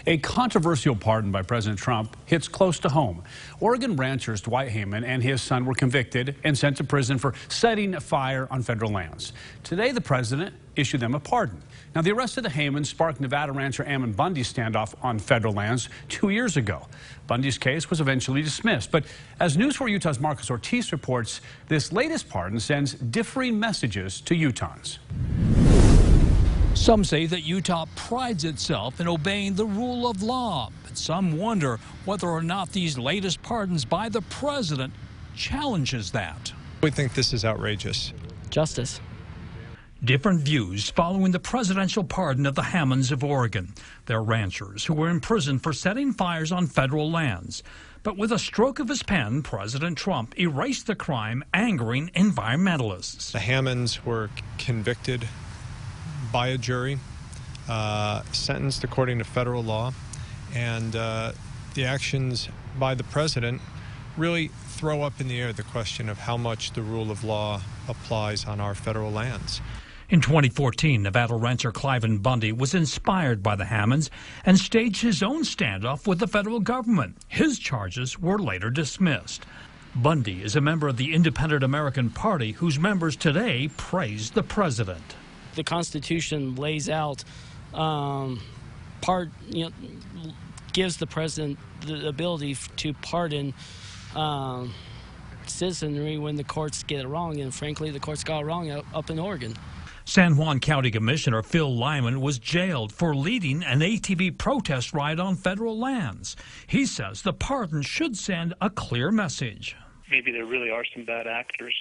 A controversial pardon by President Trump hits close to home. Oregon ranchers Dwight Heyman and his son were convicted and sent to prison for setting fire on federal lands. Today, the president issued them a pardon. Now, the arrest of the Heymans sparked Nevada rancher Ammon Bundy's standoff on federal lands 2 years ago. Bundy's case was eventually dismissed. But as News 4 Utah's Marcus Ortiz reports, this latest pardon sends differing messages to Utahns. Some say that Utah prides itself in obeying the rule of law, but some wonder whether or not these latest pardons by the president challenges that. We think this is outrageous. Justice. Different views following the presidential pardon of the Hammonds of Oregon. They're ranchers who were in prison for setting fires on federal lands. But with a stroke of his pen, President Trump erased the crime, angering environmentalists. The Hammonds were convicted by a jury, sentenced according to federal law, and the actions by the president really throw up in the air the question of how much the rule of law applies on our federal lands. In 2014, Nevada rancher Cliven Bundy was inspired by the Hammonds and staged his own standoff with the federal government. His charges were later dismissed. Bundy is a member of the Independent American Party, whose members today praised the president. The Constitution lays out gives the president the ability to pardon citizenry when the courts get it wrong, and frankly, the courts got it wrong up in Oregon. San Juan County Commissioner Phil Lyman was jailed for leading an ATV protest riot on federal lands. He says the pardon should send a clear message. Maybe there really are some bad actors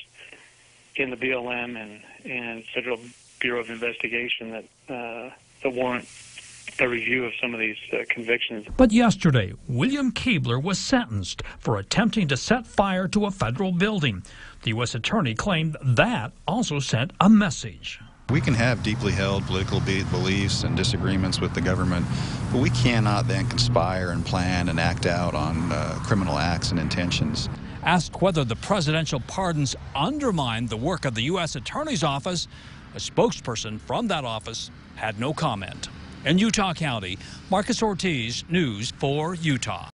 in the BLM and Federal Bureau of Investigation that warrant a review of some of these convictions. But yesterday, William Keebler was sentenced for attempting to set fire to a federal building. The U.S. attorney claimed that also sent a message. We can have deeply held political beliefs and disagreements with the government, but we cannot then conspire and plan and act out on criminal acts and intentions. Asked whether the presidential pardons undermine the work of the U.S. Attorney's Office, a spokesperson from that office had no comment. In Utah County, Marcus Ortiz, News 4 Utah.